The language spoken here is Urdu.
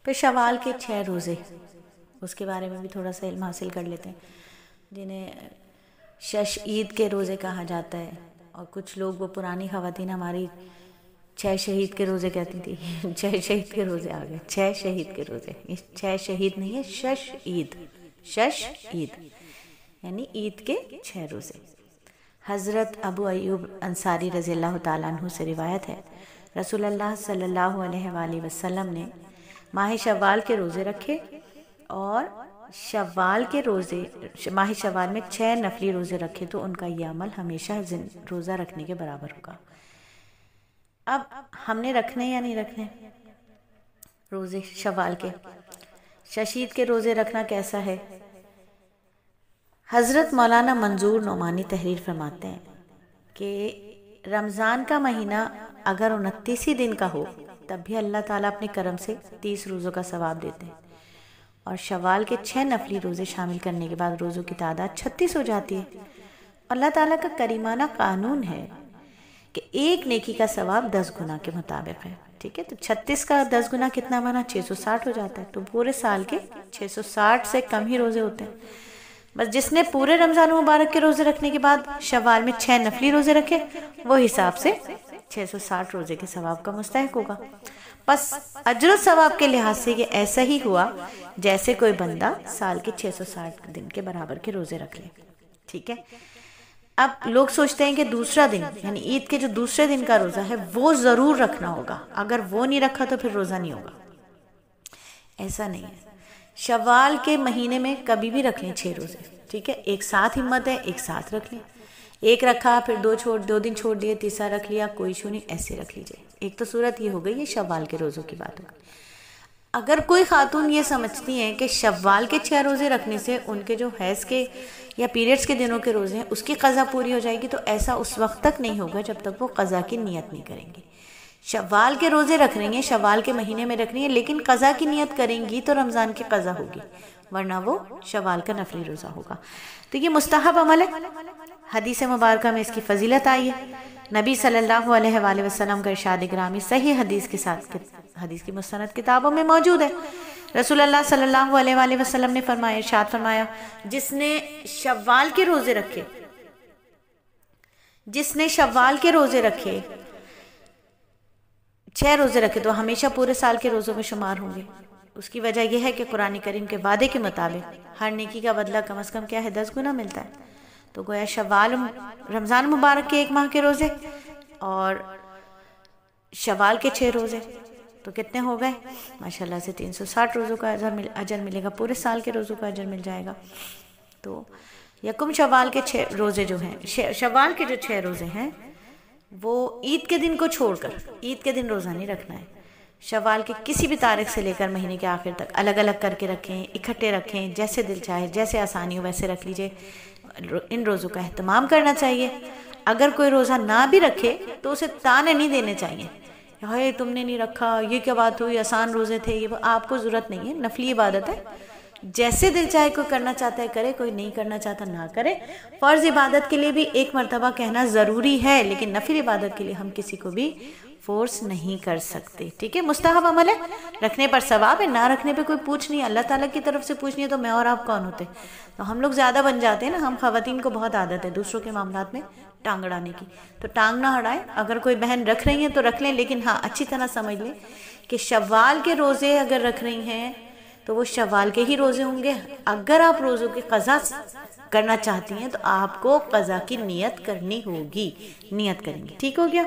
پھر شوال کے 6 روزے، اس کے بارے میں بھی تھوڑا سا علم حاصل کر لیتے ہیں، جنہیں شش عید کے روزے کہا جاتا ہے، اور کچھ لوگ، وہ پرانی خواتین ہماری 6 شہید کے روزے کہتی تھی 6 شہید کے روزے آ گئے، 6 شہید کے روزے، 6 شہید نہیں ہے، شش عید، شش عید یعنی عید کے 6 روزے۔ حضرت ابو ایوب انصاری رضی اللہ تعالیٰ عنہ سے روایت ہے، رسول اللہ صلی اللہ علیہ وآلہ وسلم نے ماہ شوال کے روزے رکھے، اور شوال کے روزے، ماہ شوال میں 6 نفلی روزے رکھے تو ان کا یہ عمل ہمیشہ روزہ رکھنے کے برابر ہوگا۔ اب ہم نے رکھنے یا نہیں رکھنے روزے شوال کے؟ ششید کے روزے رکھنا کیسا ہے؟ حضرت مولانا منظور نعمانی تحریر فرماتے ہیں کہ رمضان کا مہینہ اگر 29 دن کا ہو تب بھی اللہ تعالیٰ اپنے کرم سے 30 روزوں کا ثواب دیتے ہیں، اور شوال کے 6 نفلی روزے شامل کرنے کے بعد روزوں کی تعداد 36 ہو جاتی ہے۔ اللہ تعالیٰ کا کریمانہ قانون ہے کہ ایک نیکی کا ثواب 10 گنا کے مطابق ہے، ٹھیک ہے؟ تو 36 کا 10 گنا کتنا بنا؟ 660 ہو جاتا ہے، تو پورے سال کے 660 سے کم ہی روزے ہوتے ہیں۔ بس جس نے پورے رمضان مبارک کے روزے رکھنے کے بعد شوال میں 6 نفلی روزے رکھے، وہ حساب سے 660 روزے کے ثواب کا مستحق ہوگا۔ پس اجر و ثواب کے لحاظ سے یہ ایسا ہی ہوا جیسے کوئی بندہ سال کے 660 دن کے برابر کے روزے رکھ لے، ٹھیک ہے؟ اب لوگ سوچتے ہیں کہ دوسرا دن یعنی عید کے جو دوسرے دن کا روزہ ہے وہ ضرور رکھنا ہوگا، اگر وہ نہیں رکھا تو پھر روزہ نہیں ہوگا۔ ایسا نہیں ہے، شوال کے مہینے میں کبھی بھی رکھ لیں 6 روزے، ٹھیک ہے؟ ایک ساتھ ہمت ہے، ایک ساتھ رکھ لیں، ایک رکھا پھر 2 دن چھوڑ دیے، تیسرا رکھ لیا، کوئی ایشو نہیں، ایسے رکھ لیجئے۔ ایک تو صورت یہ ہو گئی، یہ شوال کے روزوں کی بات ہوگی۔ اگر کوئی خاتون یہ سمجھتی ہیں کہ شوال کے 6 روزے رکھنے سے ان کے جو حیض کے یا پیریڈز کے دنوں کے روزے ہیں اس کی قضا پوری ہو جائے گی، تو ایسا اس وقت تک نہیں ہوگا جب تک وہ قضا کی نیت نہیں کریں گی۔ شوال کے روزے رکھ رہی ہیں، شوال کے مہینے میں رکھ رہی ہیں، لیکن قضا کی نیت کریں گی تو رمضان کی قضا ہوگی، ورنہ وہ شوال کا نفلی روزہ ہوگا۔ تو یہ مستحب عمل ہے، حدیث مبارکہ میں اس کی فضیلت آئی ہے۔ نبی صلی اللہ علیہ وآلہ وسلم کا ارشاد گرامی صحیح حدیث کے ساتھ حدیث کی مستند کتابوں میں موجود ہے۔ رسول اللہ صلی اللہ علیہ وآلہ وسلم نے فرمایا، ارشاد فرمایا، جس نے شوال کے روزے رکھے، جس نے شوال کے روزے رکھے 6 روزے رکھے تو ہمیشہ پورے سال کے روزوں میں شمار ہوں گے۔ اس کی وجہ یہ ہے کہ قرآن کریم کے وعدے کے مطابق ہر نیکی کا بدلہ کم از کم کیا ہے؟ 10 گنا ملتا ہے۔ تو گویا شوال، رمضان مبارک کے 1 ماہ کے روزے اور شوال کے 6 روزے تو کتنے ہو گئے؟ ماشاءاللہ سے 360 روزوں کا اجر ملے گا، پورے سال کے روزوں کا اجر مل جائے گا۔ تو یکم شوال کے 6 روزے جو ہیں، شوال کے جو 6 روزے ہیں وہ عید کے دن کو چھوڑ کر، عید کے دن روزہ نہیں رکھنا ہے، شوال کے کسی بھی تاریخ سے لے کر مہینے کے آخر تک الگ الگ کر کے رکھیں، اکٹھے رکھیں، جیسے دل چاہے، جیسے آسانی ہو ویسے رکھ لیجئے۔ ان روزوں کا اہتمام کرنا چاہیے۔ اگر کوئی روزہ نہ بھی رکھے تو اسے تانے نہیں دینے چاہیے، ہائے تم نے نہیں رکھا، یہ کیا بات ہوئی، آسان روزے تھے، یہ آپ کو ضرورت نہیں ہے، نفلی عبادت ہے، جیسے دل چاہے، کوئی کرنا چاہتا ہے کرے، کوئی نہیں کرنا چاہتا نہ کرے۔ فرض عبادت کے لیے بھی ایک مرتبہ کہنا ضروری ہے، لیکن نفل عبادت کے لیے ہم کسی کو بھی فورس نہیں کر سکتے، ٹھیک ہے؟ مستحب عمل ہے، رکھنے پر ثواب ہے، نہ رکھنے پہ کوئی پوچھ نہیں، اللہ تعالیٰ کی طرف سے پوچھنی ہے تو میں اور آپ کون ہوتے؟ تو ہم لوگ زیادہ بن جاتے ہیں نا، ہم خواتین کو بہت عادت ہے دوسروں کے معاملات میں ٹانگ اڑانے کی، تو ٹانگ نہ اڑائیں۔ اگر کوئی بہن رکھ رہی ہیں تو رکھ لیں، لیکن ہاں اچھی طرح سمجھ لیں کہ شوال کے روزے اگر رکھ رہی ہیں تو وہ شوال کے ہی روزے ہوں گے۔ اگر آپ روزوں کی قضا کرنا چاہتی ہیں تو آپ کو قضا کی نیت کرنی ہوگی، نیت کریں گے، ٹھیک ہو گیا؟